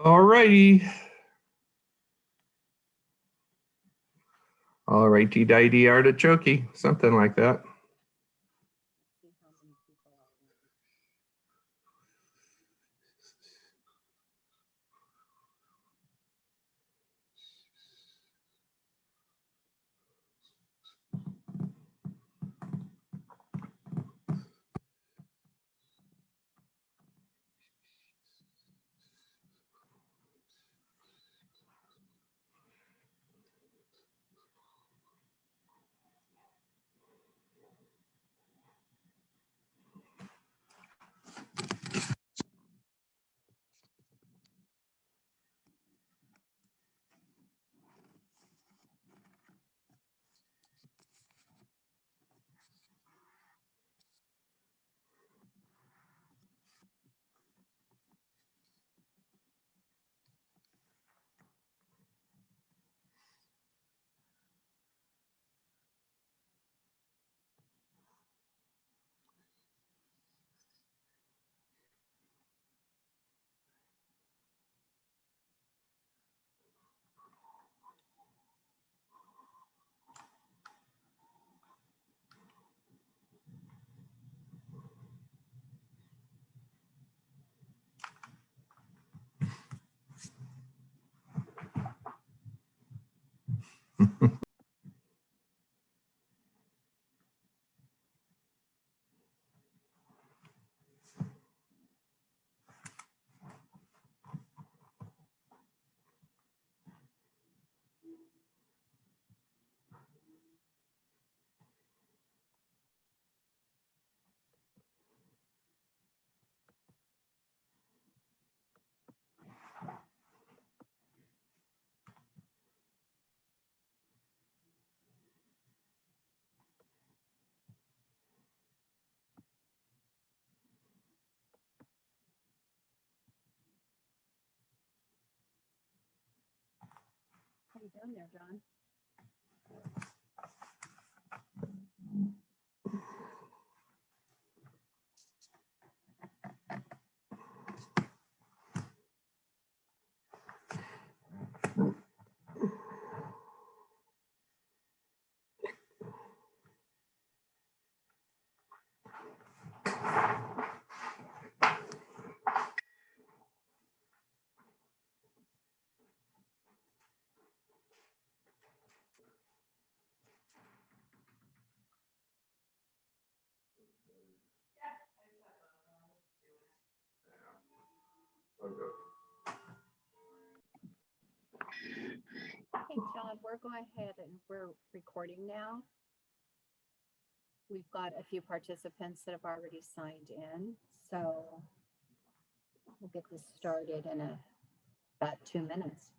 All righty. All righty, dighty artichoke, something like that. How you doing there, John? Hey, John, we're going ahead and we're recording now. We've got a few participants that have already signed in, so we'll get this started in about 2 minutes.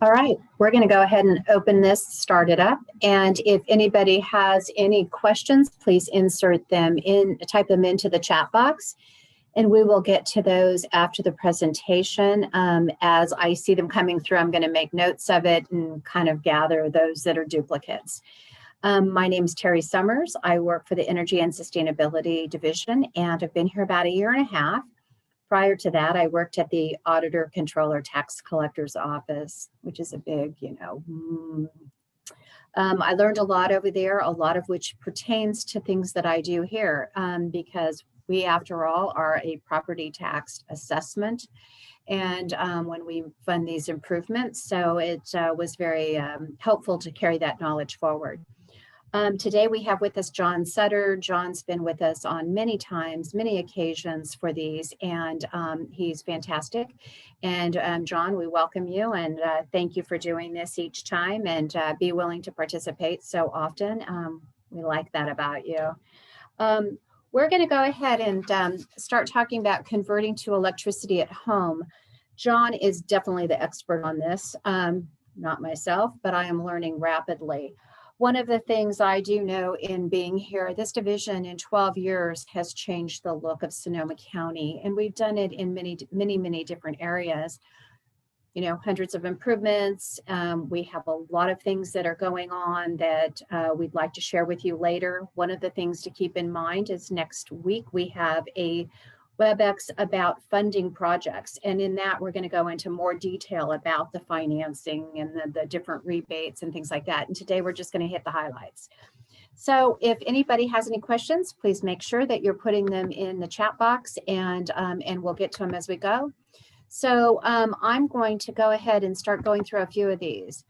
All right, we're going to go ahead and open this, start it up. And if anybody has any questions, please insert them in, type them into the chat box. And we will get to those after the presentation. As I see them coming through, I'm going to make notes of it and kind of gather those that are duplicates. My name is Terry Summers. I work for the Energy and Sustainability Division, and I've been here about 1.5 years. Prior to that, I worked at the Auditor Controller Tax Collector's Office, which is a big, I learned a lot over there, a lot of which pertains to things that I do here, because we, after all, are a property tax assessment. And when we fund these improvements, so it was very helpful to carry that knowledge forward. Today we have with us John Sutter. John's been with us on many times, many occasions for these, and he's fantastic. And John, we welcome you and thank you for doing this each time and be willing to participate so often. We like that about you. We're going to go ahead and start talking about converting to electricity at home. John is definitely the expert on this, not myself, but I am learning rapidly. One of the things I do know in being here, this division in 12 years has changed the look of Sonoma County, and we've done it in many different areas. You know, hundreds of improvements. We have a lot of things that are going on that we'd like to share with you later. One of the things to keep in mind is next week we have a WebEx about funding projects. And in that, we're going to go into more detail about the financing and the different rebates and things like that. And today we're just going to hit the highlights. So if anybody has any questions, please make sure that you're putting them in the chat box and we'll get to them as we go. So I'm going to go ahead and start going through a few of these.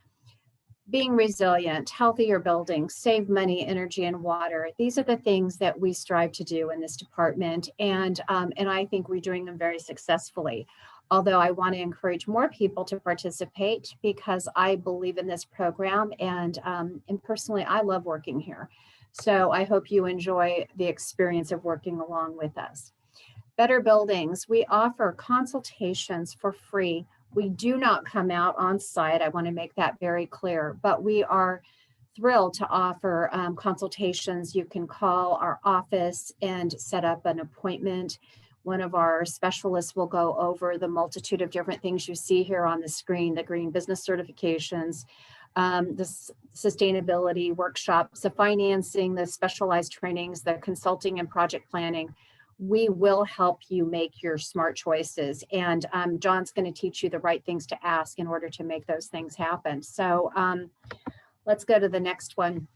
Being resilient, healthier buildings, save money, energy, and water. These are the things that we strive to do in this department. And I think we're doing them very successfully. Although I want to encourage more people to participate because I believe in this program and personally, I love working here. So I hope you enjoy the experience of working along with us. Better buildings, we offer consultations for free. We do not come out on site. I want to make that very clear, but we are thrilled to offer consultations. You can call our office and set up an appointment. One of our specialists will go over the multitude of different things you see here on the screen, the green business certifications, the sustainability workshops, the financing, the specialized trainings, the consulting and project planning. We will help you make your smart choices. And John's going to teach you the right things to ask in order to make those things happen. So let's go to the next one.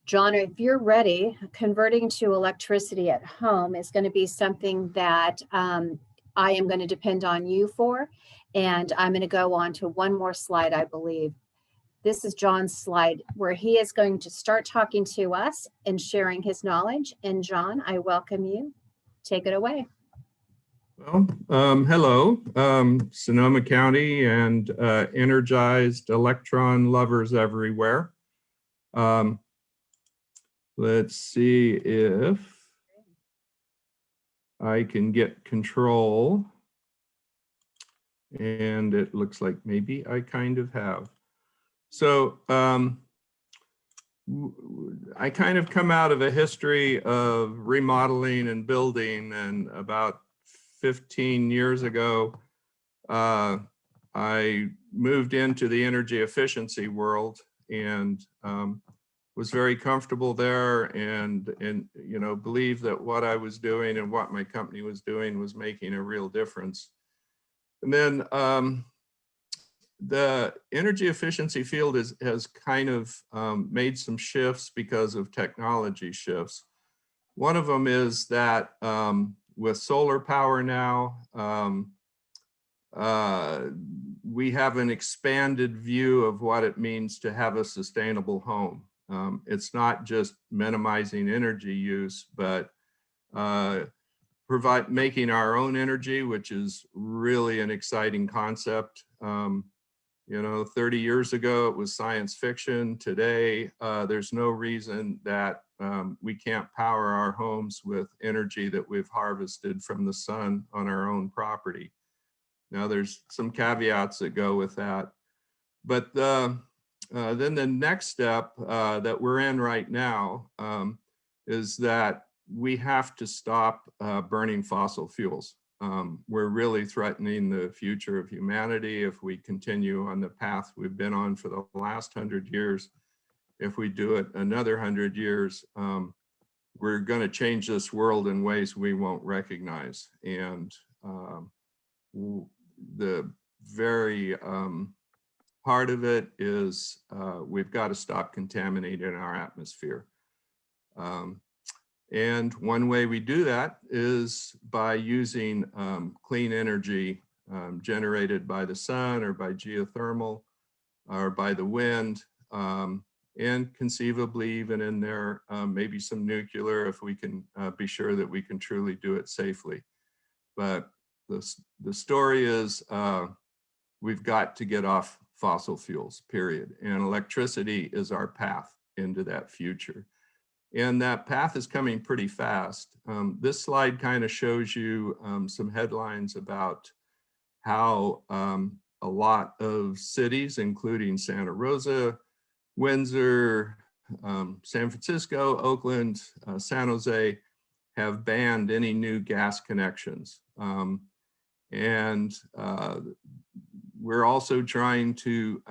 John, if you're ready, converting to electricity at home is going to be something that I am going to depend on you for. And I'm going to go on to one more slide, I believe. This is John's slide where he is going to start talking to us and sharing his knowledge. And John, I welcome you. Take it away. Well, hello, Sonoma County and energized electron lovers everywhere. Let's see if I can get control. And it looks like maybe I kind of have. So I kind of come out of a history of remodeling and building, and about 15 years ago, I moved into the energy efficiency world and was very comfortable there and you know, believed that what I was doing and what my company was doing was making a real difference. And then the energy efficiency field has kind of made some shifts because of technology shifts. One of them is that with solar power now, we have an expanded view of what it means to have a sustainable home. It's not just minimizing energy use, but making our own energy, which is really an exciting concept. You know, 30 years ago, it was science fiction. Today, there's no reason that we can't power our homes with energy that we've harvested from the sun on our own property. Now, there's some caveats that go with that. But then the next step that we're in right now is that we have to stop burning fossil fuels. We're really threatening the future of humanity if we continue on the path we've been on for the last 100 years. If we do it another 100 years, we're going to change this world in ways we won't recognize. And The very part of it is we've got to stop contaminating our atmosphere. And one way we do that is by using clean energy generated by the sun or by geothermal or by the wind, and conceivably even in there, maybe some nuclear if we can be sure that we can truly do it safely. But the story is we've got to get off fossil fuels, period. And electricity is our path into that future. And that path is coming pretty fast. This slide kind of shows you some headlines about how a lot of cities, including Santa Rosa, Windsor, San Francisco, Oakland, San Jose, have banned any new gas connections. We're also trying to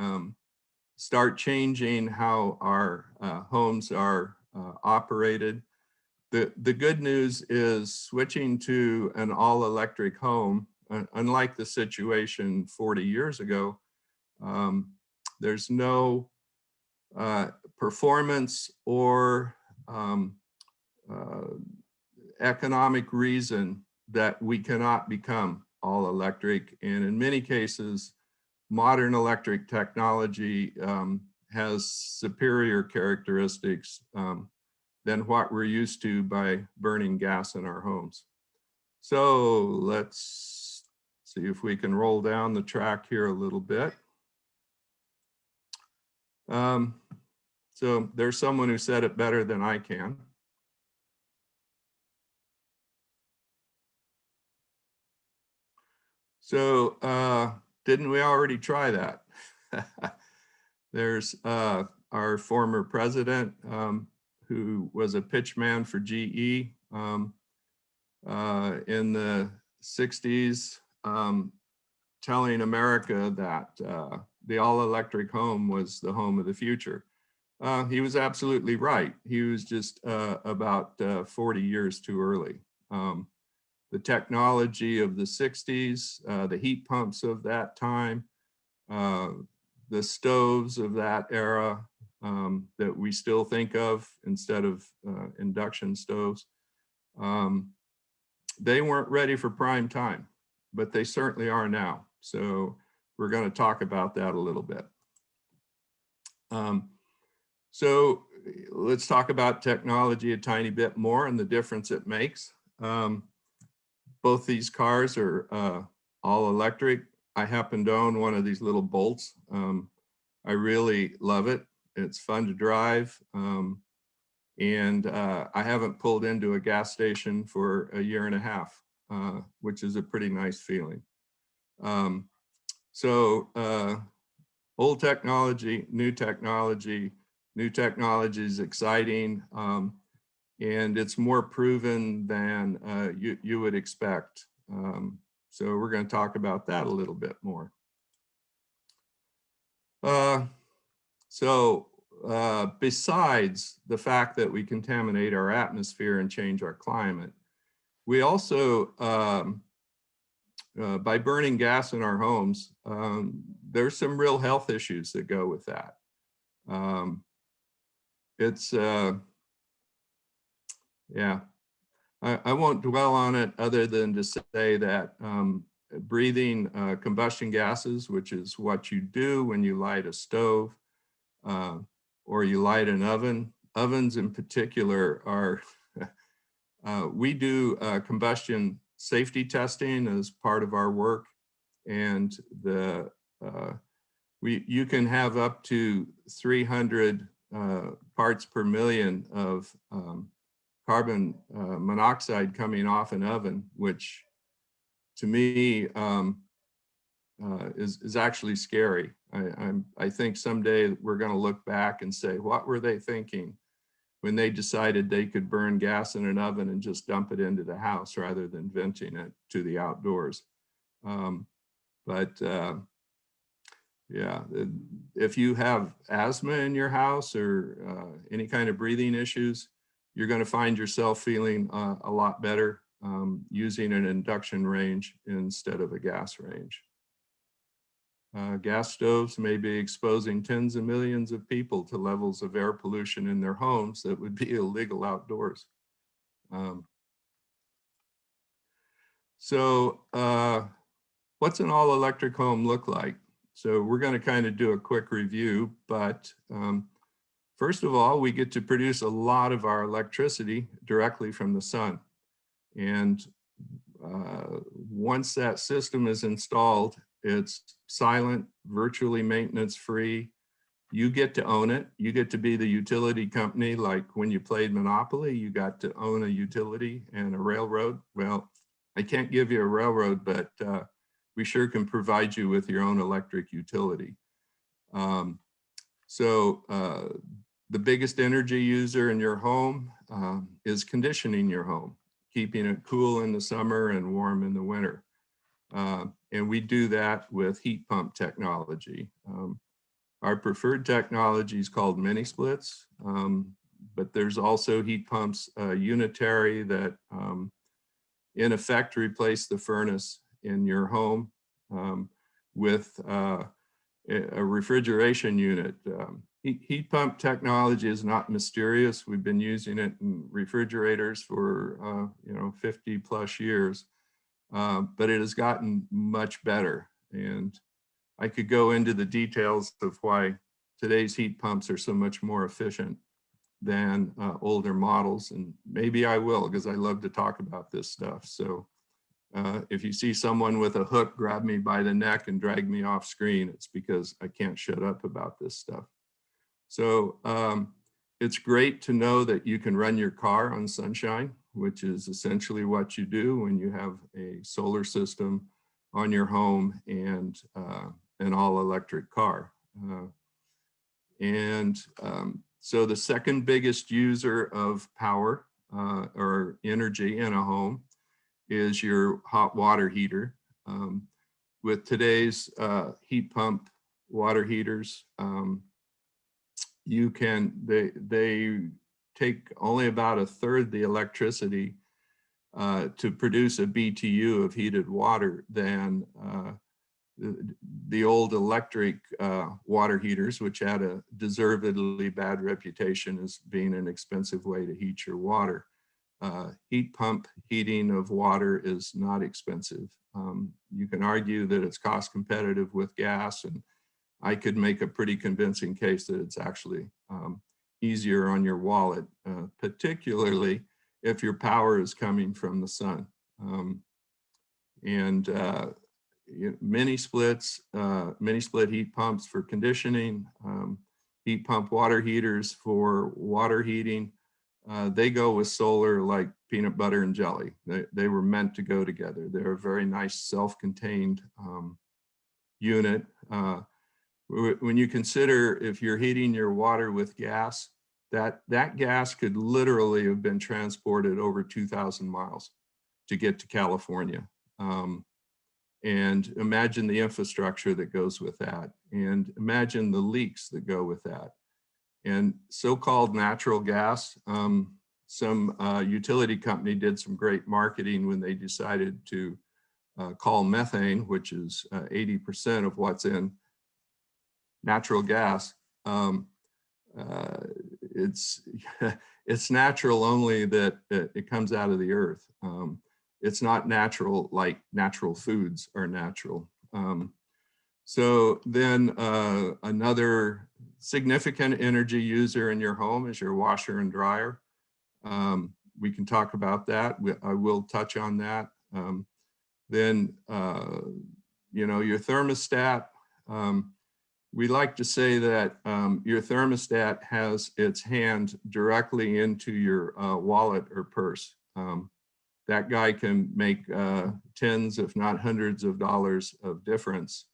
start changing how our homes are operated. The good news is switching to an all-electric home, unlike the situation 40 years ago, there's no performance or economic reason that we cannot become all electric. And in many cases, modern electric technology has superior characteristics than what we're used to by burning gas in our homes. So let's see if we can roll down the track here a little bit. So there's someone who said it better than I can. So didn't we already try that? There's our former president who was a pitchman for GE in the 60s, telling America that the all-electric home was the home of the future. He was absolutely right. He was just about 40 years too early. The technology of the 60s, the heat pumps of that time, the stoves of that era that we still think of instead of induction stoves, they weren't ready for prime time, but they certainly are now. So we're going to talk about that a little bit. So let's talk about technology a tiny bit more and the difference it makes. Both these cars are all electric. I happen to own one of these little Bolts. I really love it. It's fun to drive. And I haven't pulled into a gas station for a year and a half, which is a pretty nice feeling. Old technology, new technology is exciting. And it's more proven than you would expect. So we're going to talk about that a little bit more. Besides the fact that we contaminate our atmosphere and change our climate, we also, by burning gas in our homes, there's some real health issues that go with that. Yeah, I won't dwell on it other than to say that breathing combustion gases, which is what you do when you light a stove or you light an oven. Ovens in particular are, we do combustion safety testing as part of our work. And you can have up to 300 parts per million of carbon monoxide coming off an oven, which to me is actually scary. I think someday we're going to look back and say, what were they thinking when they decided they could burn gas in an oven and just dump it into the house rather than venting it to the outdoors? Yeah, if you have asthma in your house or any kind of breathing issues, you're going to find yourself feeling a lot better using an induction range instead of a gas range. Gas stoves may be exposing tens of millions of people to levels of air pollution in their homes that would be illegal outdoors. What's an all-electric home look like? So we're going to kind of do a quick review, but first of all, we get to produce a lot of our electricity directly from the sun. And once that system is installed, it's silent, virtually maintenance-free. You get to own it. You get to be the utility company. Like when you played Monopoly, you got to own a utility and a railroad. Well, I can't give you a railroad, but we sure can provide you with your own electric utility. The biggest energy user in your home is conditioning your home, keeping it cool in the summer and warm in the winter. And we do that with heat pump technology. Our preferred technology is called mini splits, but there's also heat pumps unitary that in effect replace the furnace in your home with a refrigeration unit. Heat pump technology is not mysterious. We've been using it in refrigerators for 50 plus years, but it has gotten much better. And I could go into the details of why today's heat pumps are so much more efficient than older models, and maybe I will, because I love to talk about this stuff. So if you see someone with a hook grab me by the neck and drag me off screen, it's because I can't shut up about this stuff. So it's great to know that you can run your car on sunshine, which is essentially what you do when you have a solar system on your home and an all-electric car. So the second biggest user of power or energy in a home is your hot water heater. With today's heat pump water heaters, they take only about a third the electricity to produce a BTU of heated water than the old electric water heaters, which had a deservedly bad reputation as being an expensive way to heat your water. Heat pump heating of water is not expensive. You can argue that it's cost competitive with gas, and I could make a pretty convincing case that it's actually easier on your wallet, particularly if your power is coming from the sun. Mini split heat pumps for conditioning, heat pump water heaters for water heating. They go with solar like peanut butter and jelly. They were meant to go together. They're a very nice self-contained unit. When you consider if you're heating your water with gas, that gas could literally have been transported over 2,000 miles to get to California. And imagine the infrastructure that goes with that, and imagine the leaks that go with that. And so-called natural gas, some utility company did some great marketing when they decided to call methane, which is 80% of what's in natural gas. It's natural only that it comes out of the earth. It's not natural like natural foods are natural. So then another significant energy user in your home is your washer and dryer. We can talk about that. I will touch on that. Then, your thermostat. We like to say that your thermostat has its hand directly into your wallet or purse. That guy can make tens, if not hundreds of dollars of difference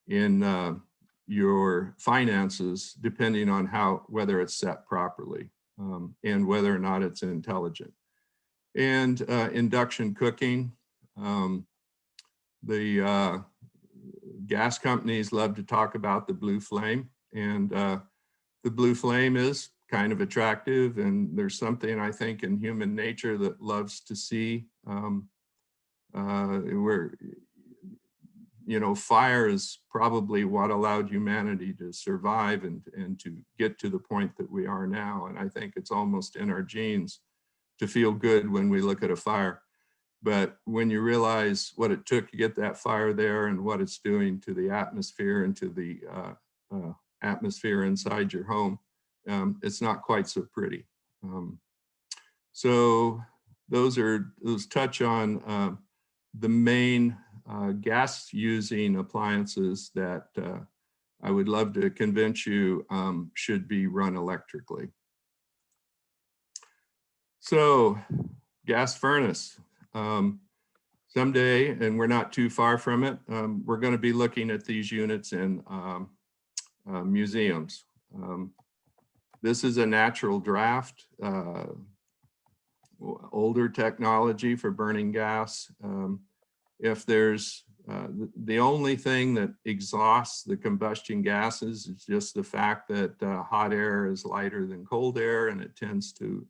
in your finances, depending on whether it's set properly and whether or not it's intelligent. And induction cooking. The gas companies love to talk about the blue flame, and the blue flame is kind of attractive, and there's something I think in human nature that loves to see where, you know, fire is probably what allowed humanity to survive and to get to the point that we are now. And I think it's almost in our genes to feel good when we look at a fire. But when you realize what it took to get that fire there and what it's doing to the atmosphere and to the atmosphere inside your home, it's not quite so pretty. So those touch on the main gas using appliances that I would love to convince you should be run electrically. So gas furnace. Someday, and we're not too far from it, we're going to be looking at these units in museums. This is a natural draft, older technology for burning gas. If there's the only thing that exhausts the combustion gases is just the fact that hot air is lighter than cold air, and it tends to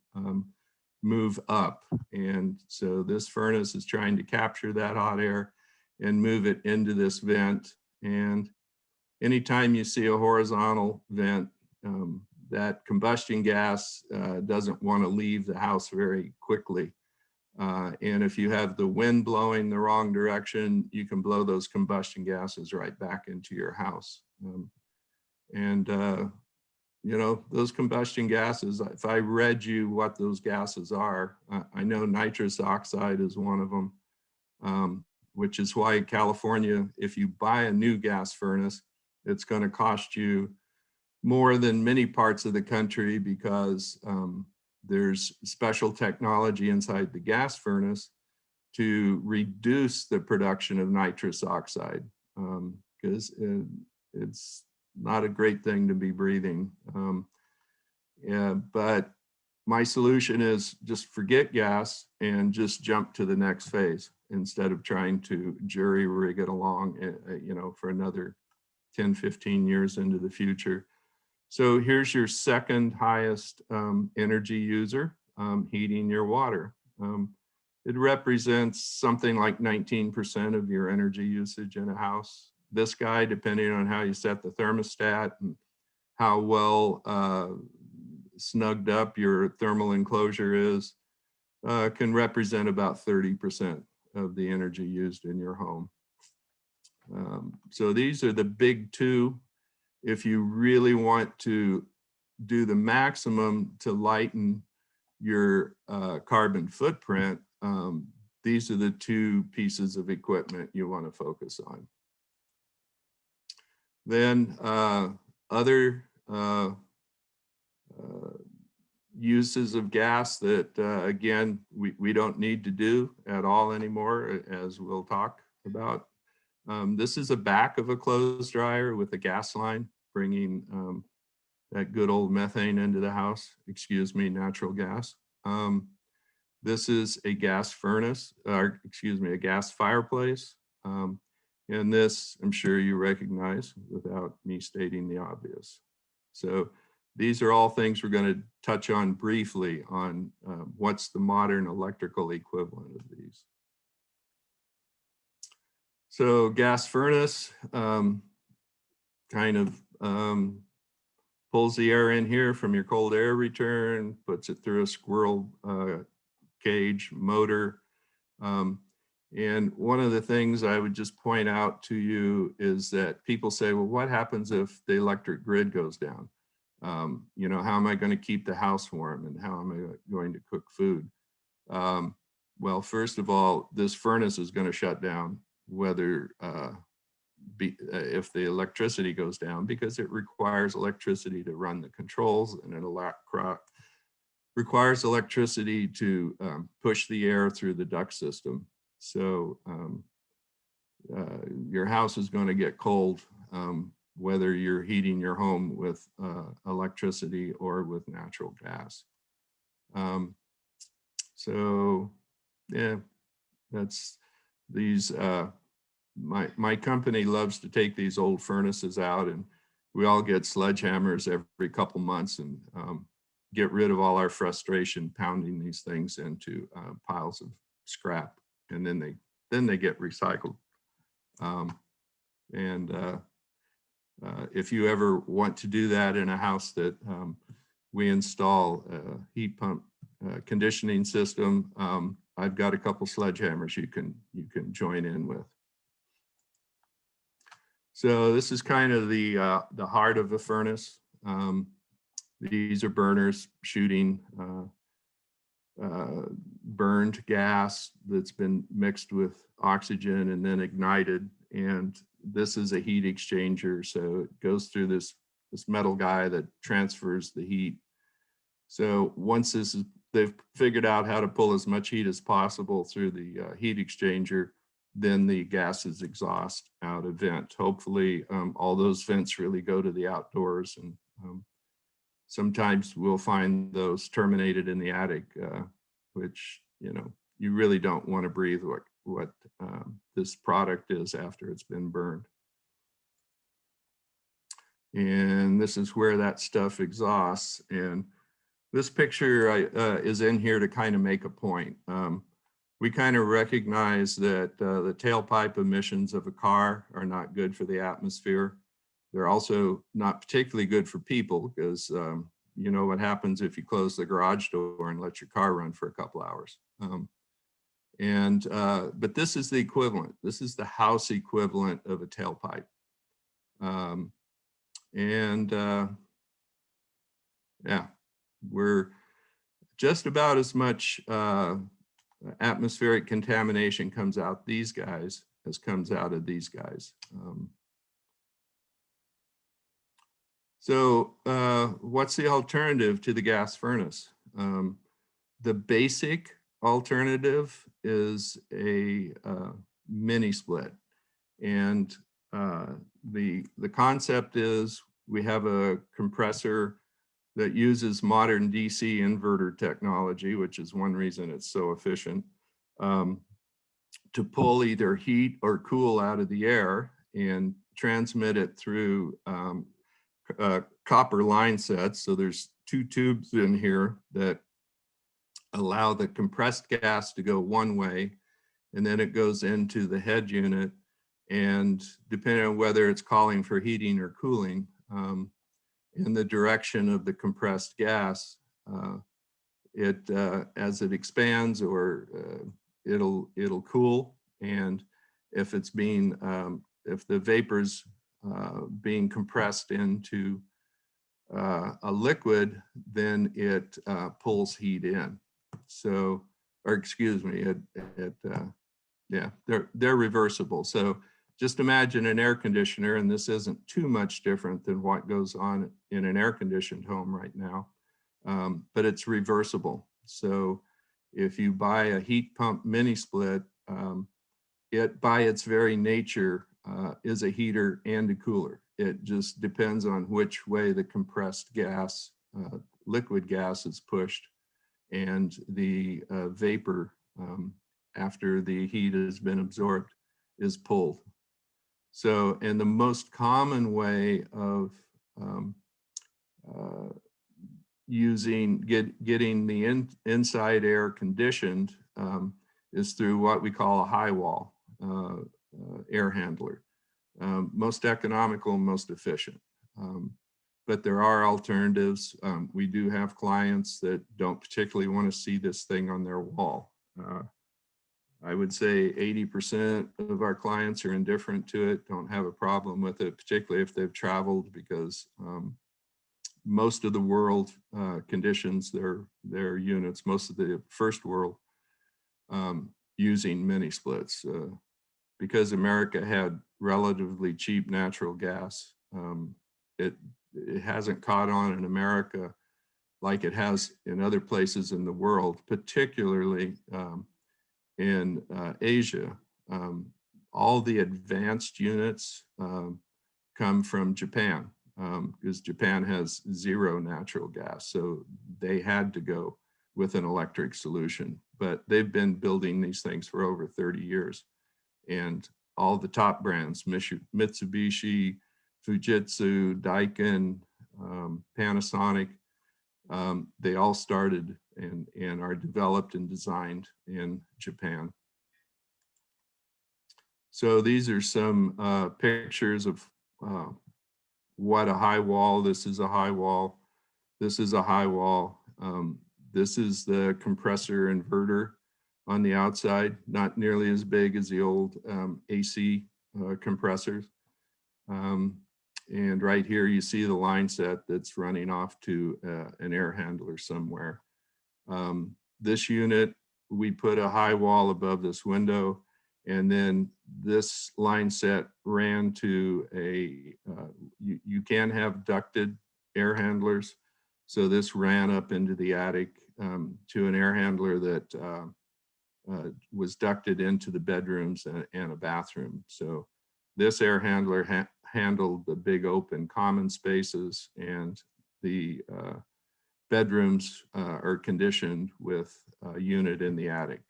move up. And so this furnace is trying to capture that hot air and move it into this vent. And anytime you see a horizontal vent, that combustion gas doesn't want to leave the house very quickly. And if you have the wind blowing the wrong direction, you can blow those combustion gases right back into your house. You know, those combustion gases, if I read you what those gases are, I know nitrous oxide is one of them, which is why in California, if you buy a new gas furnace, it's going to cost you more than many parts of the country, because there's special technology inside the gas furnace to reduce the production of nitrous oxide, because it's not a great thing to be breathing. But my solution is just forget gas and just jump to the next phase instead of trying to jury rig it along, you know, for another 10, 15 years into the future. So here's your second highest energy user, heating your water. It represents something like 19% of your energy usage in a house. This guy, depending on how you set the thermostat and how well snugged up your thermal enclosure is, can represent about 30% of the energy used in your home. So these are the big two. If you really want to do the maximum to lighten your carbon footprint, these are the two pieces of equipment you want to focus on. Then other uses of gas that, again, we don't need to do at all anymore, as we'll talk about. This is a back of a clothes dryer with a gas line, bringing that good old methane into the house, excuse me, natural gas. This is a gas furnace, or excuse me, a gas fireplace. And this, I'm sure you recognize without me stating the obvious. So these are all things we're going to touch on briefly on what's the modern electrical equivalent of these. So gas furnace kind of pulls the air in here from your cold air return, puts it through a squirrel cage motor. And one of the things I would just point out to you is that people say, well, what happens if the electric grid goes down? You know, how am I going to keep the house warm, and how am I going to cook food? Well, first of all, this furnace is going to shut down whether if the electricity goes down, because it requires electricity to run the controls, and it requires electricity to push the air through the duct system. So your house is going to get cold whether you're heating your home with electricity or with natural gas. So yeah, that's these. My company loves to take these old furnaces out, and we all get sledgehammers every couple months and get rid of all our frustration pounding these things into piles of scrap, and then they get recycled. If you ever want to do that in a house that we install a heat pump conditioning system, I've got a couple sledgehammers you can join in with. So this is kind of the heart of a furnace. These are burners shooting burned gas that's been mixed with oxygen and then ignited. And this is a heat exchanger. So it goes through this metal guy that transfers the heat. So once they've figured out how to pull as much heat as possible through the heat exchanger, then the gases exhaust out a vent. Hopefully all those vents really go to the outdoors, and sometimes we'll find those terminated in the attic, which, you really don't want to breathe what this product is after it's been burned. And this is where that stuff exhausts. And this picture is in here to kind of make a point. We kind of recognize that the tailpipe emissions of a car are not good for the atmosphere. They're also not particularly good for people, because you know what happens if you close the garage door and let your car run for a couple hours. But this is the equivalent. This is the house equivalent of a tailpipe. Yeah, we're just about as much atmospheric contamination comes out these guys as comes out of these guys. What's the alternative to the gas furnace? The basic alternative is a mini split. And the concept is we have a compressor that uses modern DC inverter technology, which is one reason it's so efficient, to pull either heat or cool out of the air and transmit it through copper line sets. So there's two tubes in here that allow the compressed gas to go one way, and then it goes into the head unit. And depending on whether it's calling for heating or cooling, in the direction of the compressed gas, as it expands, or it'll cool. And if it's if the vapor's being compressed into a liquid, then it pulls heat in. So, or excuse me, yeah, they're reversible. So just imagine an air conditioner, and this isn't too much different than what goes on in an air-conditioned home right now, but it's reversible. So if you buy a heat pump mini split, it by its very nature is a heater and a cooler. It just depends on which way the compressed gas, liquid gas is pushed, and the vapor, after the heat has been absorbed, is pulled. So, and the most common way of getting the inside air conditioned is through what we call a high wall air handler. Most economical, most efficient. But there are alternatives. We do have clients that don't particularly want to see this thing on their wall. I would say 80% of our clients are indifferent to it, don't have a problem with it, particularly if they've traveled, because most of the world conditions their units, most of the first world, using mini splits. Because America had relatively cheap natural gas, it hasn't caught on in America like it has in other places in the world, particularly in Asia. All the advanced units come from Japan, because Japan has zero natural gas. So they had to go with an electric solution, but they've been building these things for over 30 years. And all the top brands, Mitsubishi, Fujitsu, Daikin, Panasonic, They all started and are developed and designed in Japan. So these are some pictures of what a high wall. This is a high wall. This is a high wall. This is the compressor inverter on the outside, not nearly as big as the old AC compressors. And right here, you see the line set that's running off to an air handler somewhere. This unit, we put a high wall above this window, and then this line set ran to a, you can have ducted air handlers. So this ran up into the attic to an air handler that was ducted into the bedrooms and a bathroom. So this air handler handled the big open common spaces, and the bedrooms are conditioned with a unit in the attic.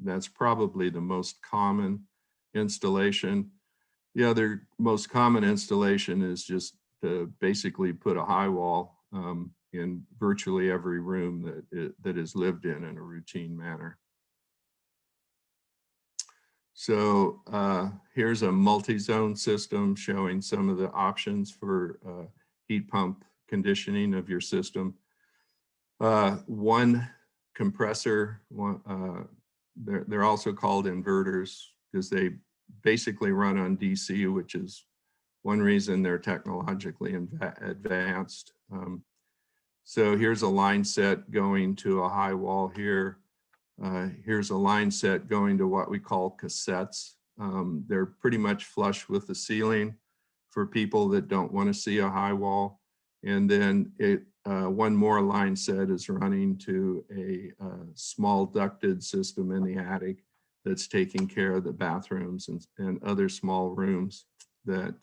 That's probably the most common installation. The other most common installation is just to basically put a high wall in virtually every room that is lived in a routine manner. So here's a multi-zone system showing some of the options for heat pump conditioning of your system. One compressor, they're also called inverters because they basically run on DC, which is one reason they're technologically advanced. So here's a line set going to a high wall here. Here's a line set going to what we call cassettes. They're pretty much flush with the ceiling for people that don't want to see a high wall. And then one more line set is running to a small ducted system in the attic that's taking care of the bathrooms and other small rooms that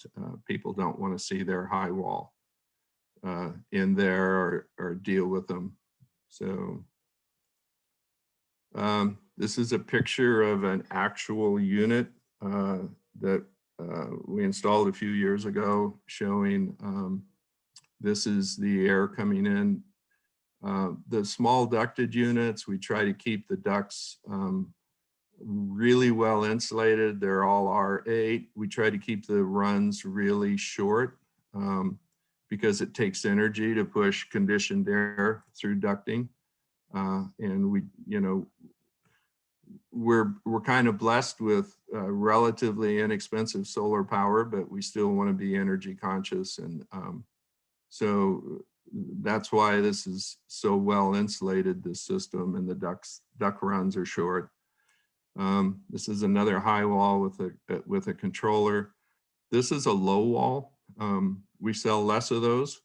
people don't want to see their high wall in there or deal with them. So this is a picture of an actual unit that we installed a few years ago, showing this is the air coming in. The small ducted units, we try to keep the ducts really well insulated. They're all R8. We try to keep the runs really short because it takes energy to push conditioned air through ducting. And we, you know, we're kind of blessed with relatively inexpensive solar power, but we still want to be energy conscious. And so that's why this is so well insulated, this system, and the duct runs are short. This is another high wall with a controller. This is a low wall. We sell less of those,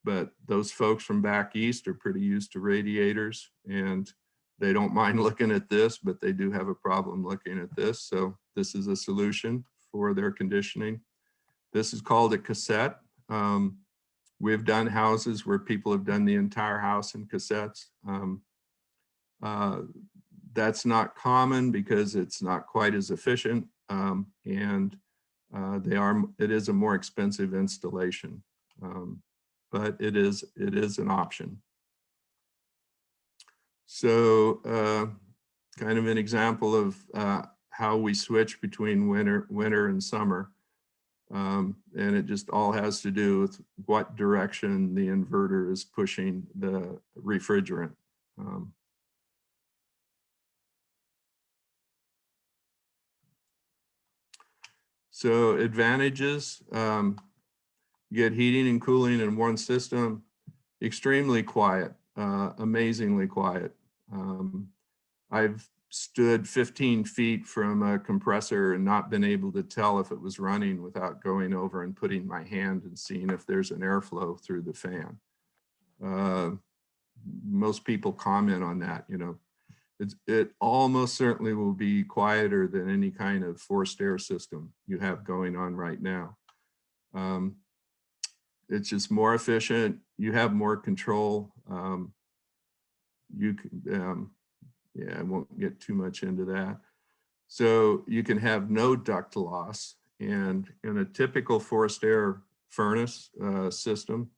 but those folks from back east are pretty used to radiators, and they don't mind looking at this, but they do have a problem looking at this. So this is a solution for their conditioning. This is called a cassette. We've done houses where people have done the entire house in cassettes. That's not common because it's not quite as efficient, and it is a more expensive installation, but it is an option. So kind of an example of how we switch between winter and summer. And it just all has to do with what direction the inverter is pushing the refrigerant. So advantages, you get heating and cooling in one system, extremely quiet, amazingly quiet. I've stood 15 feet from a compressor and not been able to tell if it was running without going over and putting my hand and seeing if there's an airflow through the fan. Most people comment on that, you know. It almost certainly will be quieter than any kind of forced air system you have going on right now. It's just more efficient. You have more control. You can, yeah, I won't get too much into that. So you can have no duct loss. And in a typical forced air furnace system,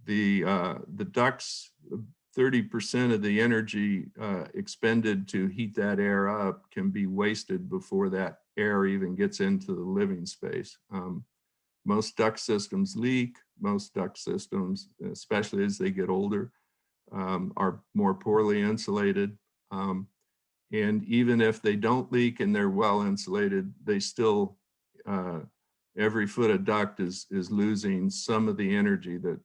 the ducts, 30% of the energy expended to heat that air up can be wasted before that air even gets into the living space. Most duct systems leak. Most duct systems, especially as they get older, are more poorly insulated. And even if they don't leak and they're well insulated, they still, every foot of duct is losing some of the energy that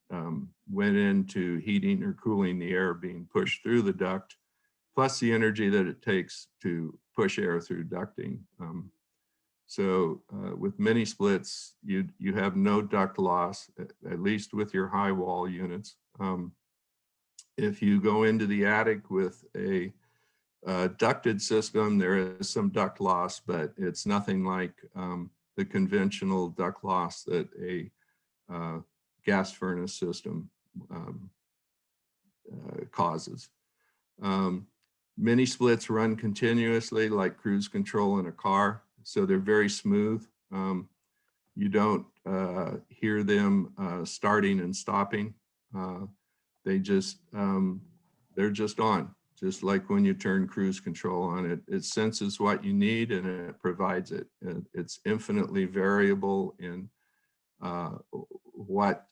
went into heating or cooling the air being pushed through the duct, plus the energy that it takes to push air through ducting. So with mini splits, you have no duct loss, at least with your high wall units. If you go into the attic with a ducted system, there is some duct loss, but it's nothing like the conventional duct loss that a gas furnace system causes. Mini splits run continuously like cruise control in a car, so they're very smooth. You don't hear them starting and stopping. They're just on, just like when you turn cruise control on it. It senses what you need and it provides it. It's infinitely variable in what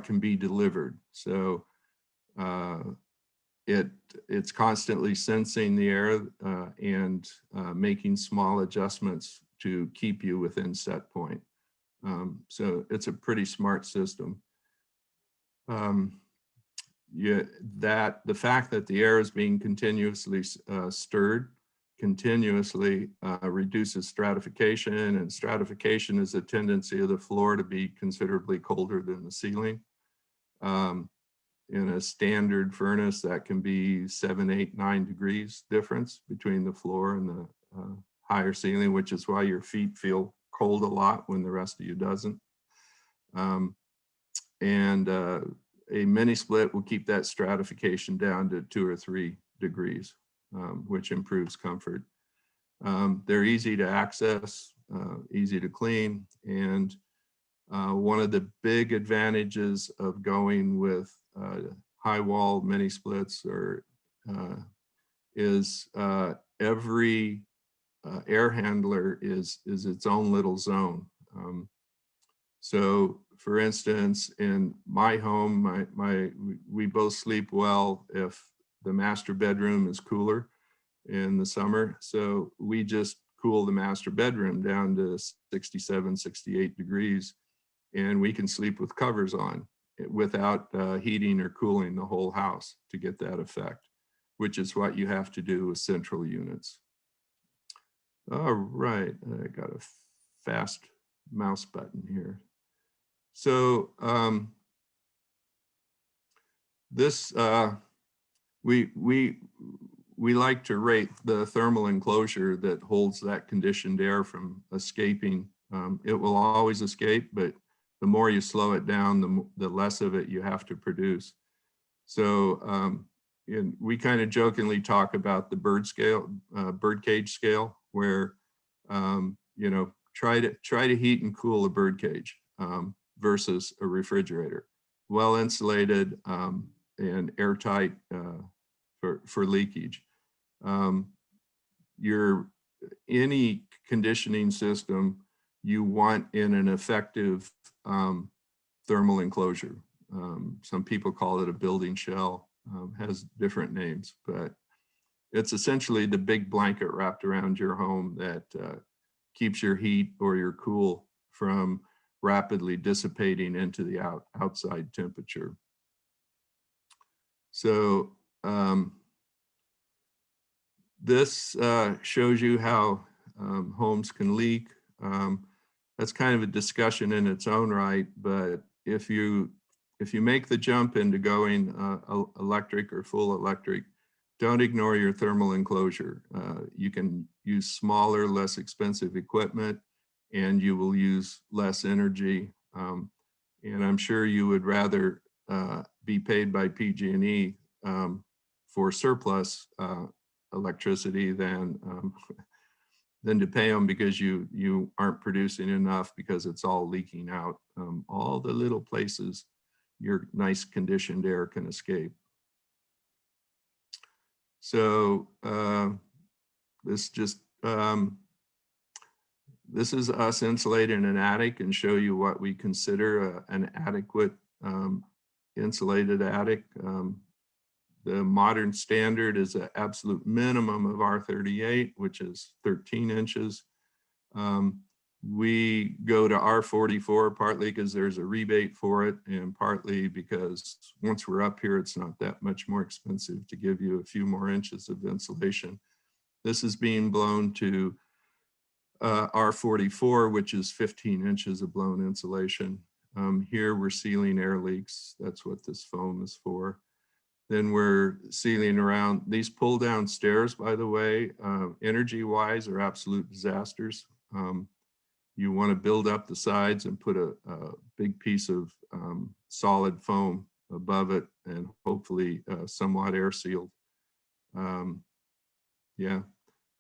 can be delivered. So it's constantly sensing the air and making small adjustments to keep you within set point. So it's a pretty smart system. The fact that the air is being continuously stirred continuously reduces stratification, and stratification is a tendency of the floor to be considerably colder than the ceiling. In a standard furnace, that can be 7, 8, 9 degrees difference between the floor and the higher ceiling, which is why your feet feel cold a lot when the rest of you doesn't. A mini split will keep that stratification down to 2 or 3 degrees, which improves comfort. They're easy to access, easy to clean, and one of the big advantages of going with high wall mini splits is every air handler is its own little zone. So for instance, in my home, we both sleep well if the master bedroom is cooler in the summer. So we just cool the master bedroom down to 67, 68 degrees, and we can sleep with covers on without heating or cooling the whole house to get that effect, which is what you have to do with central units. All right, I got a fast mouse button here. So this, we like to rate the thermal enclosure that holds that conditioned air from escaping. It will always escape, but the more you slow it down, the less of it you have to produce. So we kind of jokingly talk about the birdcage scale, where you know, try to heat and cool a birdcage versus a refrigerator, well insulated and airtight for leakage. Any conditioning system you want in an effective thermal enclosure. Some people call it a building shell, has different names, but it's essentially the big blanket wrapped around your home that keeps your heat or your cool from rapidly dissipating into the outside temperature. So this shows you how homes can leak. That's kind of a discussion in its own right, but if you make the jump into going electric or full electric, don't ignore your thermal enclosure. You can use smaller, less expensive equipment, and you will use less energy. And I'm sure you would rather be paid by PG&E for surplus electricity than than to pay them because you aren't producing enough because it's all leaking out. All the little places your nice conditioned air can escape. So this just this is us insulating an attic and show you what we consider an adequate insulated attic. The modern standard is an absolute minimum of R38, which is 13 inches. We go to R44 partly because there's a rebate for it, and partly because once we're up here, it's not that much more expensive to give you a few more inches of insulation. This is being blown to R44, which is 15 inches of blown insulation. Here we're sealing air leaks. That's what this foam is for. Then we're sealing around these pull down stairs, by the way, energy wise are absolute disasters. You want to build up the sides and put a big piece of solid foam above it and hopefully somewhat air sealed. Yeah,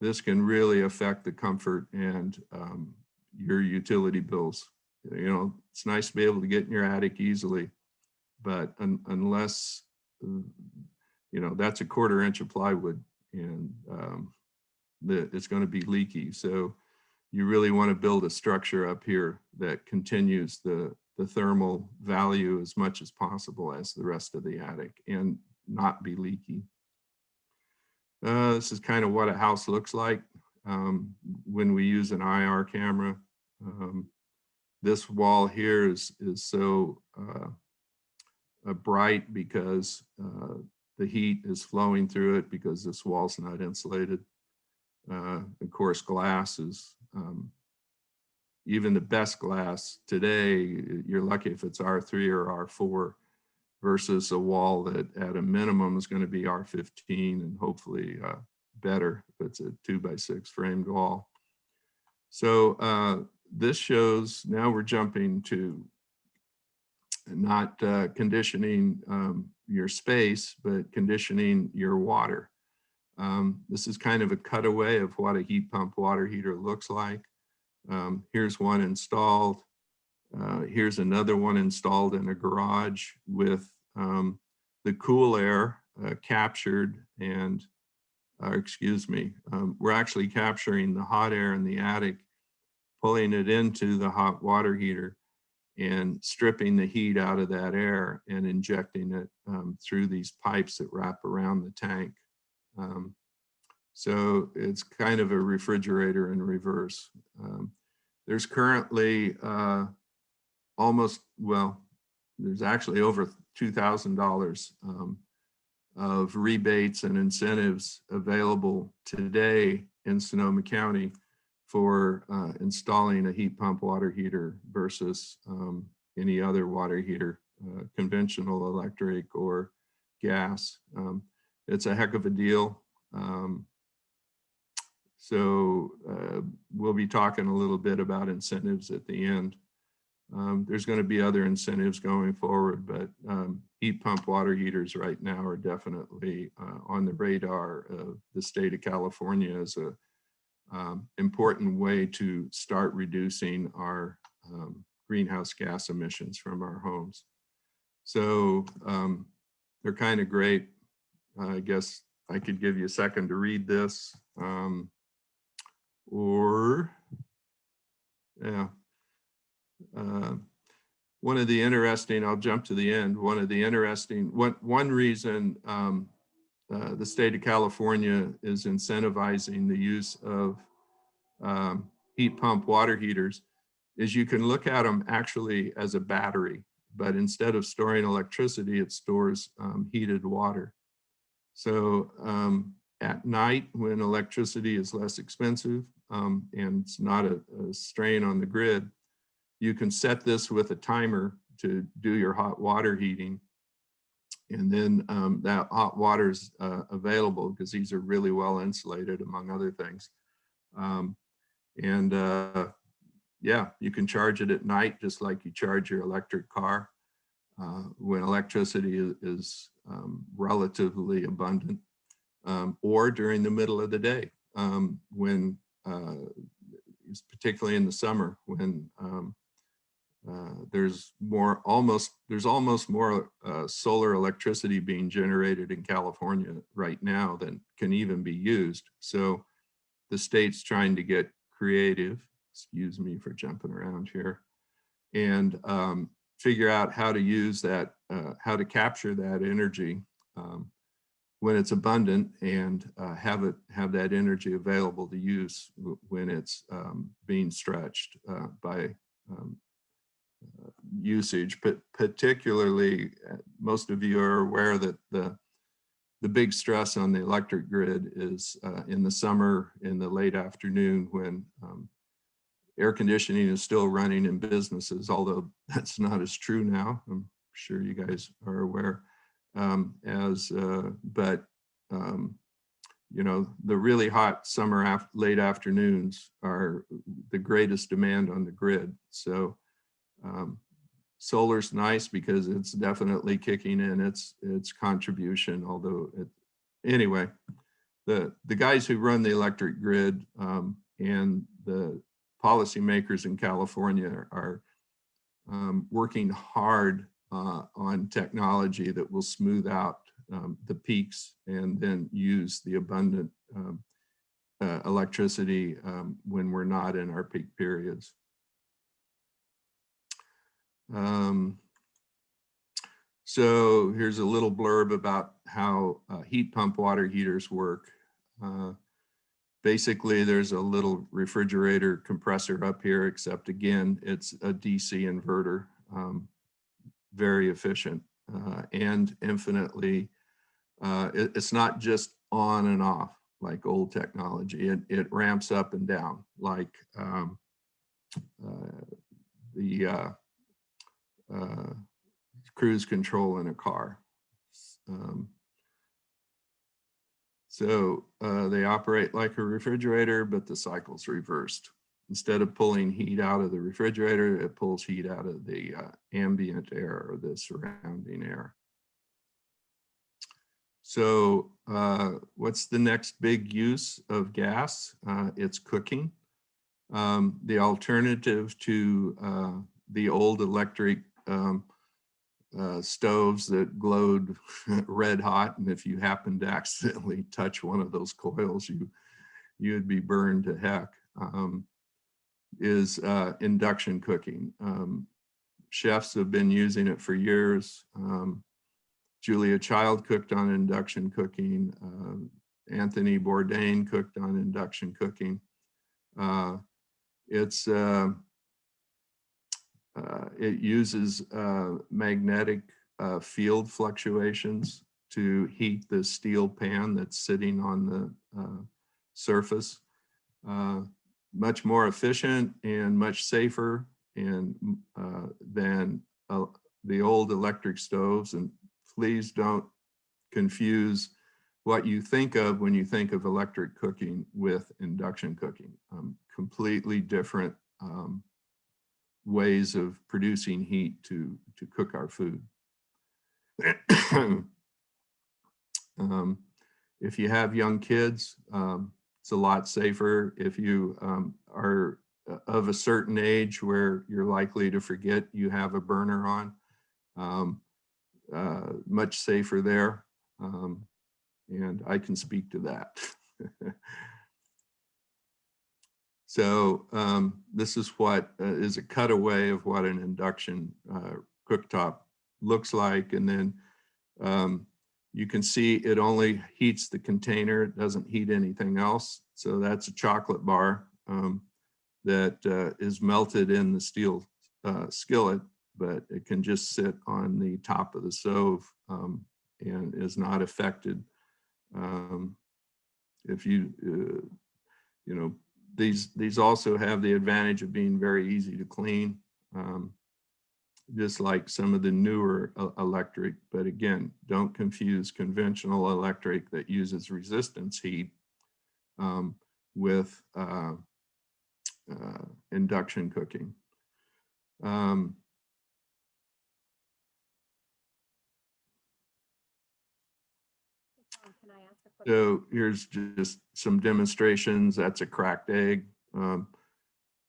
this can really affect the comfort and your utility bills. You know, it's nice to be able to get in your attic easily, but unless, you know, that's a 1/4 inch of plywood and it's going to be leaky. So you really want to build a structure up here that continues the thermal value as much as possible as the rest of the attic and not be leaky. This is kind of what a house looks like when we use an IR camera. This wall here is so bright because the heat is flowing through it because this wall's not insulated. Of course, glass is, even the best glass today, you're lucky if it's R3 or R4 versus a wall that at a minimum is going to be R15 and hopefully better if it's a 2x6 framed wall. So this shows, now we're jumping to not conditioning your space, but conditioning your water. This is kind of a cutaway of what a heat pump water heater looks like. Here's one installed. Here's another one installed in a garage with the cool air captured and, excuse me, we're actually capturing the hot air in the attic, pulling it into the hot water heater and stripping the heat out of that air and injecting it through these pipes that wrap around the tank. So it's kind of a refrigerator in reverse. There's currently there's actually over $2,000 of rebates and incentives available today in Sonoma County for installing a heat pump water heater versus any other water heater, conventional, electric, or gas. It's a heck of a deal. So we'll be talking a little bit about incentives at the end. There's going to be other incentives going forward, but heat pump water heaters right now are definitely on the radar of the state of California as a important way to start reducing our greenhouse gas emissions from our homes. So they're kind of great. I guess I could give you a second to read this. One of the interesting, I'll jump to the end, one of the interesting, one reason the state of California is incentivizing the use of heat pump water heaters is you can look at them actually as a battery, but instead of storing electricity, it stores heated water. So at night when electricity is less expensive and it's not a strain on the grid, you can set this with a timer to do your hot water heating. And then that hot water is available because these are really well insulated, among other things. Yeah, you can charge it at night just like you charge your electric car when electricity is relatively abundant, or during the middle of the day when particularly in the summer when there's almost more solar electricity being generated in California right now than can even be used. So the state's trying to get creative, excuse me for jumping around here, and figure out how to use that, how to capture that energy when it's abundant, and have that energy available to use when it's being stretched by usage. But particularly, most of you are aware that the big stress on the electric grid is in the summer, in the late afternoon, when air conditioning is still running in businesses, although that's not as true now. I'm sure you guys are aware. You know, the really hot summer late afternoons are the greatest demand on the grid. So solar's nice because it's definitely kicking in its contribution, although anyway, the guys who run the electric grid and the policymakers in California are working hard on technology that will smooth out the peaks and then use the abundant electricity when we're not in our peak periods. So here's a little blurb about how heat pump water heaters work. Basically, there's a little refrigerator compressor up here, except again, it's a DC inverter, very efficient and infinitely, it's not just on and off like old technology. It ramps up and down like the cruise control in a car. So they operate like a refrigerator, but the cycle's reversed. Instead of pulling heat out of the refrigerator, it pulls heat out of the ambient air or the surrounding air. So what's the next big use of gas? It's cooking. The alternative to the old electric stoves that glowed red hot, and if you happen to accidentally touch one of those coils, you'd be burned to heck, is induction cooking. Chefs have been using it for years. Julia Child cooked on induction cooking. Anthony Bourdain cooked on induction cooking. It uses magnetic field fluctuations to heat the steel pan that's sitting on the surface. Much more efficient and much safer than the old electric stoves. And please don't confuse what you think of when you think of electric cooking with induction cooking. Completely different ways of producing heat to cook our food. If you have young kids, it's a lot safer. If you are of a certain age where you're likely to forget you have a burner on, much safer there. And I can speak to that. So this is what is a cutaway of what an induction cooktop looks like. And then you can see it only heats the container. It doesn't heat anything else. So that's a chocolate bar that is melted in the steel skillet, but it can just sit on the top of the stove and is not affected. If you, you know, these also have the advantage of being very easy to clean, just like some of the newer electric. But again, don't confuse conventional electric that uses resistance heat with induction cooking. Can I ask a So here's just some demonstrations. That's a cracked egg.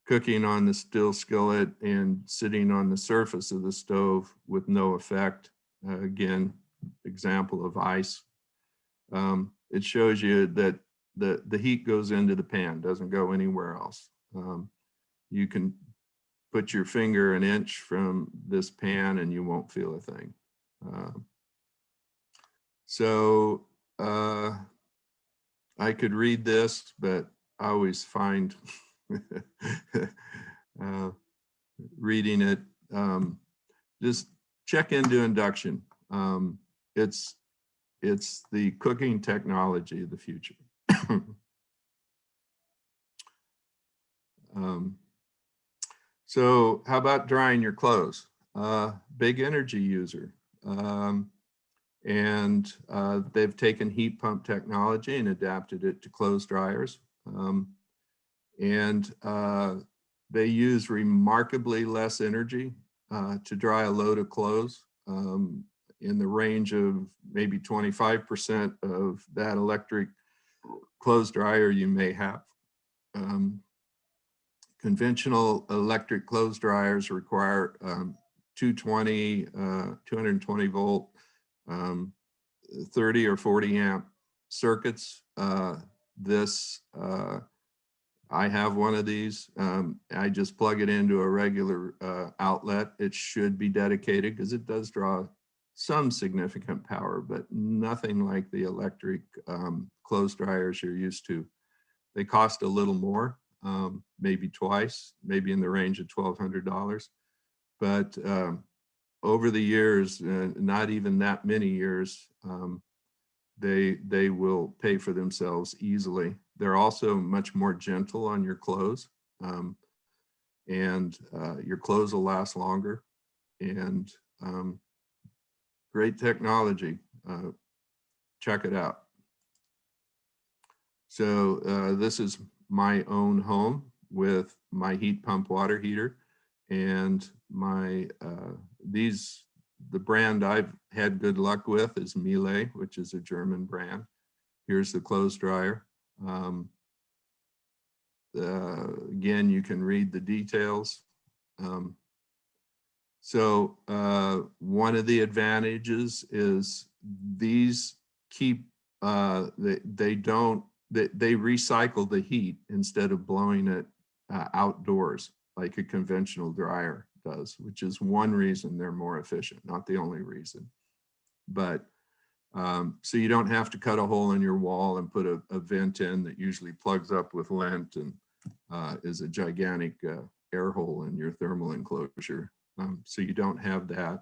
Cooking on the steel skillet and sitting on the surface of the stove with no effect. Again, example of ice. It shows you that the heat goes into the pan, doesn't go anywhere else. You can put your finger an inch from this pan and you won't feel a thing. So I could read this, but I always find reading it, just check into induction. It's the cooking technology of the future. So how about drying your clothes? Big energy user. And they've taken heat pump technology and adapted it to clothes dryers. They use remarkably less energy to dry a load of clothes, in the range of maybe 25% of that electric clothes dryer you may have. Conventional electric clothes dryers require 220 volt, 30 or 40 amp circuits. I have one of these. I just plug it into a regular outlet. It should be dedicated because it does draw some significant power, but nothing like the electric clothes dryers you're used to. They cost a little more, maybe twice, maybe in the range of $1,200. But over the years, not even that many years, they will pay for themselves easily. They're also much more gentle on your clothes, and your clothes will last longer. And great technology. Check it out. So this is my own home with my heat pump water heater, and my the brand I've had good luck with is Miele, which is a German brand. Here's the clothes dryer. Again, you can read the details. So one of the advantages is these keep, they recycle the heat instead of blowing it outdoors like a conventional dryer does, which is one reason they're more efficient, not the only reason. But so you don't have to cut a hole in your wall and put a vent in that usually plugs up with lint and is a gigantic air hole in your thermal enclosure. So you don't have that.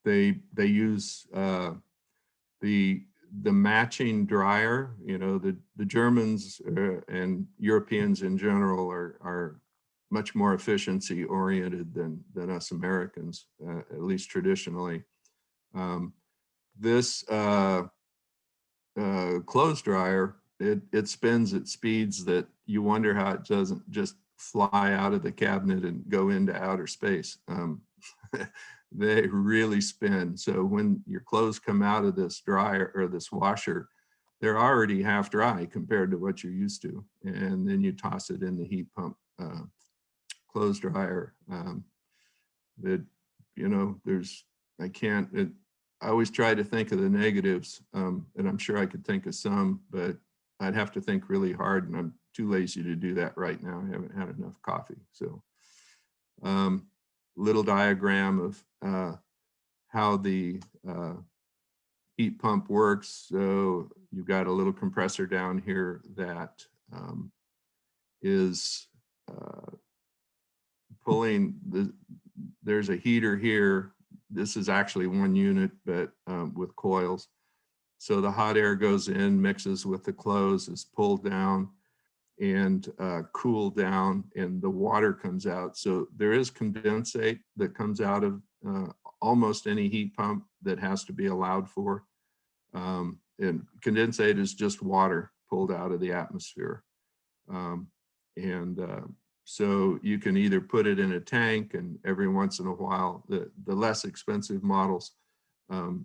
They use the matching dryer. You know, the Germans and Europeans in general are much more efficiency oriented than us Americans, at least traditionally. This clothes dryer, it spins at speeds that you wonder how it doesn't just fly out of the cabinet and go into outer space. They really spin. So when your clothes come out of this dryer or this washer, they're already half dry compared to what you're used to. And then you toss it in the heat pump clothes dryer. That, you know, I always try to think of the negatives, and I'm sure I could think of some, but I'd have to think really hard, and I'm too lazy to do that right now. I haven't had enough coffee. So little diagram of how the heat pump works. So you've got a little compressor down here that is pulling there's a heater here. This is actually one unit, but with coils. So the hot air goes in, mixes with the clothes, is pulled down and cooled down, and the water comes out. So there is condensate that comes out of almost any heat pump that has to be allowed for. And condensate is just water pulled out of the atmosphere. So you can either put it in a tank, and every once in a while, the less expensive models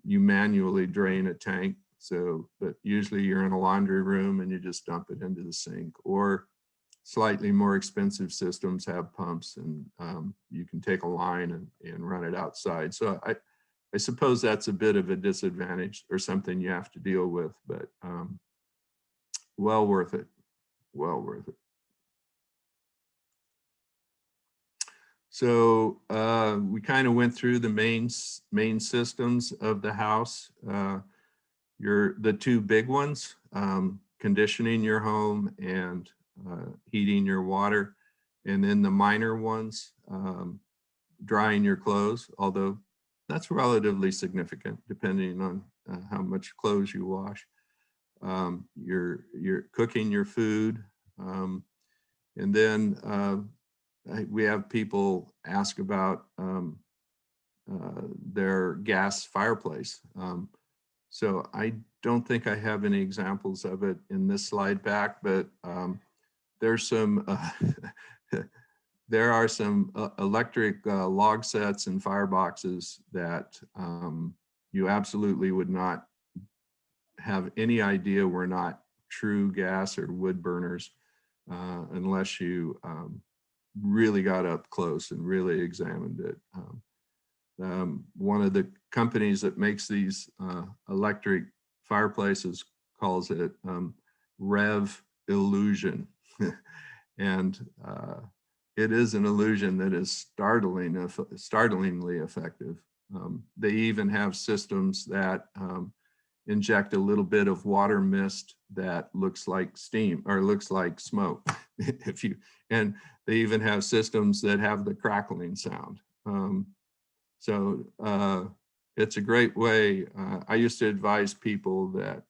you manually drain a tank. So, but usually you're in a laundry room and you just dump it into the sink. Or slightly more expensive systems have pumps, and you can take a line and run it outside. So I suppose that's a bit of a disadvantage or something you have to deal with, but well worth it, well worth it. So we kind of went through the main systems of the house. The two big ones, conditioning your home and heating your water, and then the minor ones, drying your clothes, although that's relatively significant depending on how much clothes you wash. You're cooking your food, and then we have people ask about their gas fireplace. So I don't think I have any examples of it in this slide back, but there's some there are some electric log sets and fireboxes that you absolutely would not have any idea were not true gas or wood burners unless you really got up close and really examined it. One of the companies that makes these electric fireplaces calls it Rev Illusion. And it is an illusion that is startlingly effective. They even have systems that inject a little bit of water mist that looks like steam or looks like smoke. And they even have systems that have the crackling sound. So it's a great way. I used to advise people that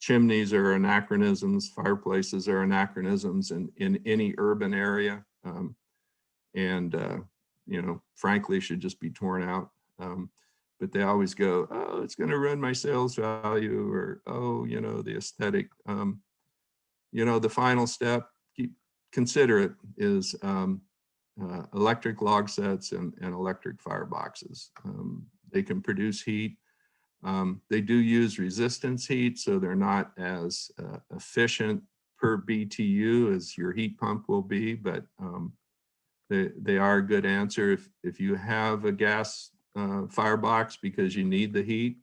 chimneys are anachronisms, fireplaces are anachronisms in any urban area. Frankly, should just be torn out. But they always go, oh, it's going to ruin my sales value, or, oh, the aesthetic. The final step, consider it, is electric log sets and electric fireboxes. They can produce heat. They do use resistance heat, so they're not as efficient per BTU as your heat pump will be, but they are a good answer. If you have a gas firebox because you need the heat,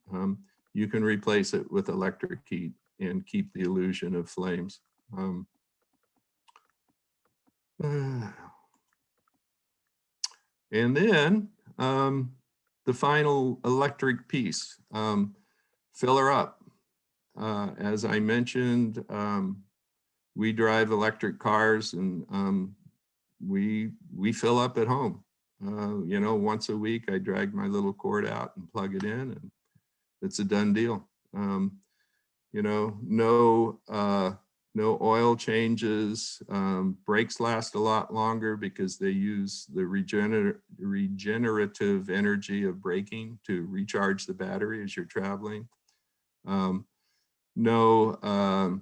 you can replace it with electric heat and keep the illusion of flames. And then the final electric piece, fill her up. As I mentioned, we drive electric cars, and we fill up at home. Once a week I drag my little cord out and plug it in, and it's a done deal. No oil changes. Brakes last a lot longer because they use the regenerative energy of braking to recharge the battery as you're traveling. No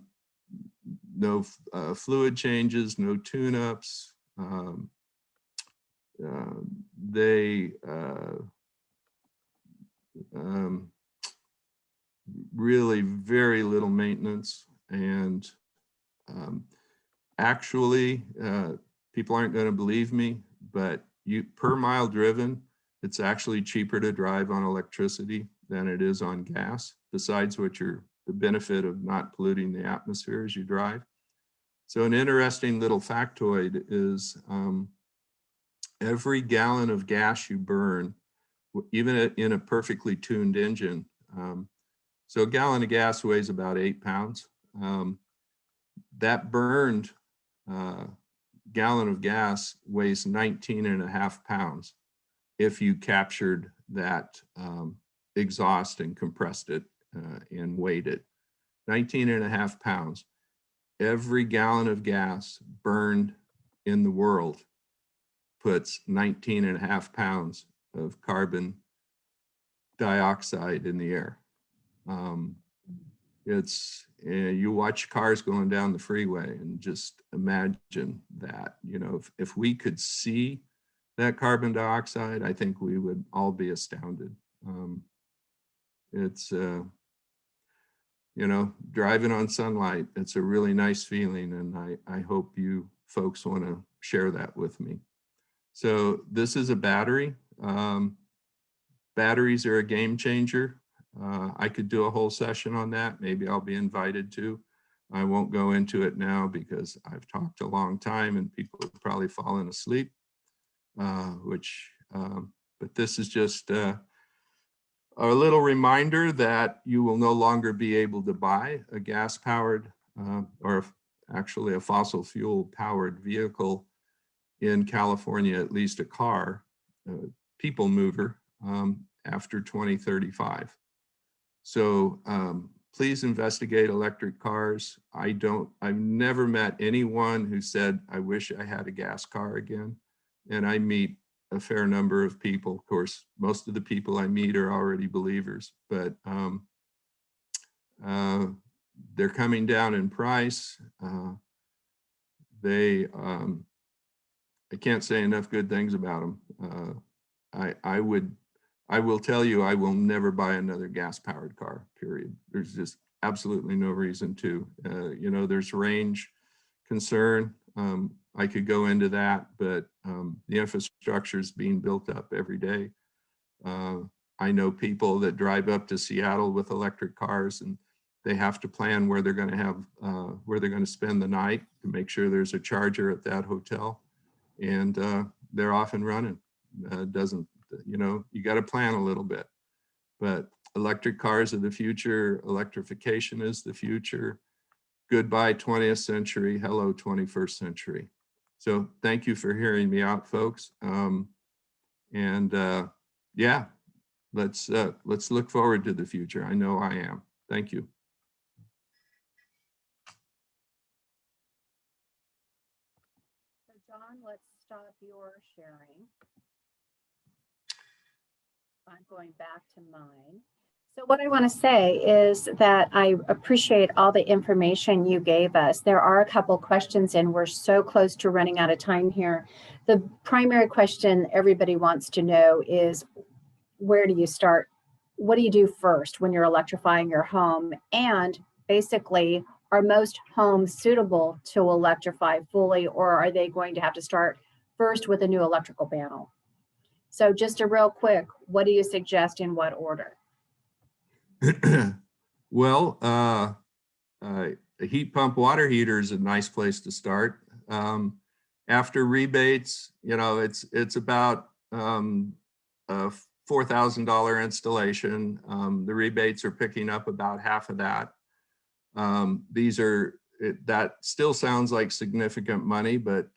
fluid changes, no tune-ups. Really very little maintenance, and actually, people aren't going to believe me, but per mile driven, it's actually cheaper to drive on electricity than it is on gas, besides the benefit of not polluting the atmosphere as you drive. So an interesting little factoid is every gallon of gas you burn, even in a perfectly tuned engine, so a gallon of gas weighs about 8 pounds. That burned gallon of gas weighs 19.5 pounds if you captured that exhaust and compressed it and weighed it. 19.5 pounds. Every gallon of gas burned in the world puts 19.5 pounds of carbon dioxide in the air. You watch cars going down the freeway and just imagine that, if we could see that carbon dioxide, I think we would all be astounded. It's, you know, driving on sunlight. It's a really nice feeling. And I hope you folks want to share that with me. So this is a battery. Batteries are a game changer. I could do a whole session on that. Maybe I'll be invited to. I won't go into it now because I've talked a long time and people have probably fallen asleep, but this is just a little reminder that you will no longer be able to buy a gas-powered or actually a fossil fuel powered vehicle in California, at least a car, people mover, after 2035. So please investigate electric cars. I've never met anyone who said, I wish I had a gas car again. And I meet a fair number of people. Of course, most of the people I meet are already believers, but they're coming down in price. I can't say enough good things about them. I will tell you, I will never buy another gas-powered car, period. There's just absolutely no reason to. You know, there's range concern. I could go into that, but the infrastructure is being built up every day. I know people that drive up to Seattle with electric cars, and they have to plan where they're going to have, where they're going to spend the night to make sure there's a charger at that hotel. And they're off and running. You know, you got to plan a little bit, but electric cars are the future. Electrification is the future. Goodbye 20th century, hello 21st century. So thank you for hearing me out, folks. Yeah, let's look forward to the future. I know I am. Thank you. So John, let's stop your sharing. I'm going back to mine. So what I want to say is that I appreciate all the information you gave us. There are a couple questions and we're so close to running out of time here. The primary question everybody wants to know is, where do you start? What do you do first when you're electrifying your home? And basically, are most homes suitable to electrify fully, or are they going to have to start first with a new electrical panel? So just a real quick, what do you suggest in what order? Well, a heat pump water heater is a nice place to start. After rebates, you know, it's about a $4,000 installation. The rebates are picking up about half of that. That still sounds like significant money, but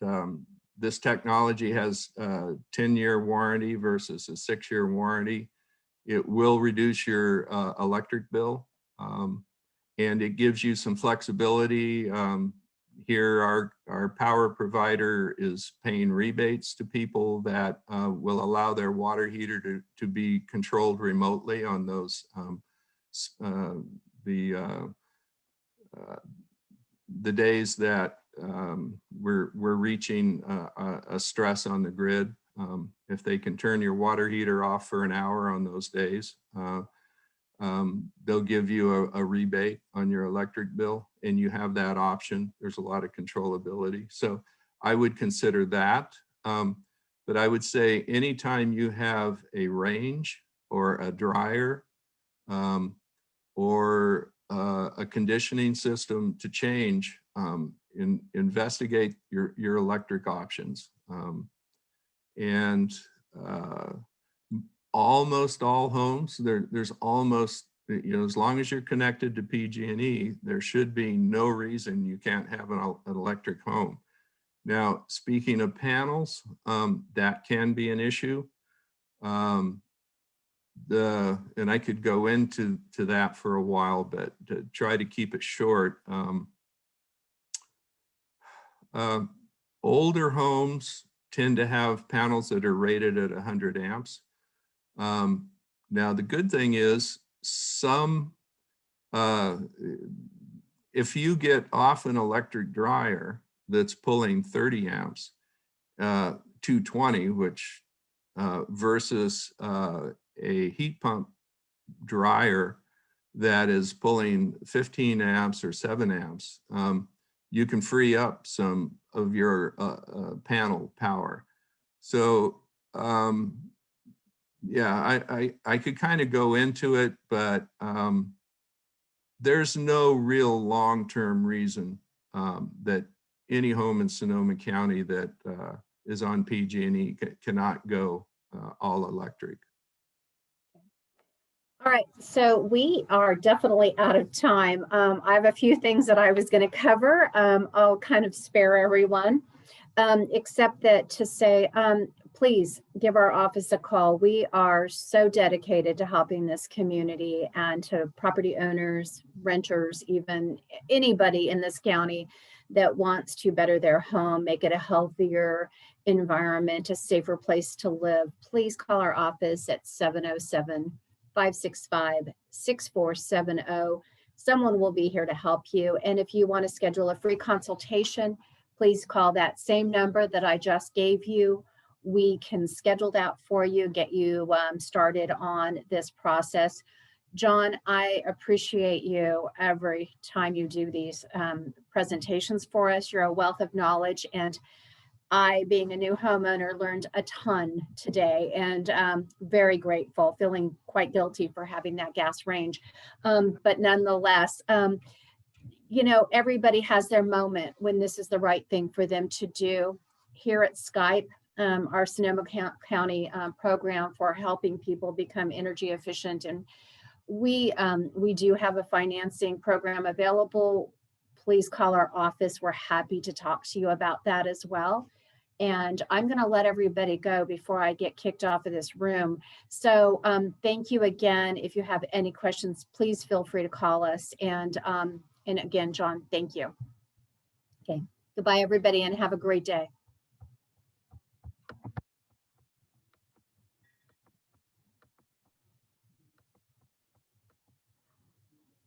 this technology has a 10-year warranty versus a 6-year warranty. It will reduce your electric bill, and it gives you some flexibility. Here, our power provider is paying rebates to people that will allow their water heater to be controlled remotely on those the days that we're reaching a stress on the grid. If they can turn your water heater off for an hour on those days, they'll give you a rebate on your electric bill, and you have that option. There's a lot of controllability. So I would consider that. But I would say anytime you have a range or a dryer or a conditioning system to change, investigate your electric options. Almost all homes, there's almost, you know, as long as you're connected to PG&E, there should be no reason you can't have an electric home. Now, speaking of panels, that can be an issue. And I could go into that for a while, but to try to keep it short, older homes tend to have panels that are rated at 100 amps. Now, the good thing is if you get off an electric dryer that's pulling 30 amps, 220, which versus a heat pump dryer that is pulling 15 amps or 7 amps, you can free up some of your panel power. So yeah, I could kind of go into it, but there's no real long-term reason that any home in Sonoma County that is on PG&E cannot go all electric. All right, so we are definitely out of time. I have a few things that I was going to cover. I'll kind of spare everyone, except that to say, please give our office a call. We are so dedicated to helping this community and to property owners, renters, even anybody in this county that wants to better their home, make it a healthier environment, a safer place to live. Please call our office at 707-565-6470. Someone will be here to help you. And if you want to schedule a free consultation, please call that same number that I just gave you. We can schedule that for you, get you started on this process. John, I appreciate you every time you do these presentations for us. You're a wealth of knowledge, and I, being a new homeowner, learned a ton today, and very grateful, feeling quite guilty for having that gas range. But nonetheless, you know, everybody has their moment when this is the right thing for them to do. Here at Skype, our Sonoma County program for helping people become energy efficient, and we do have a financing program available. Please call our office. We're happy to talk to you about that as well. And I'm going to let everybody go before I get kicked off of this room. So thank you again. If you have any questions, please feel free to call us. And again, John, thank you. Okay, goodbye, everybody, and have a great day.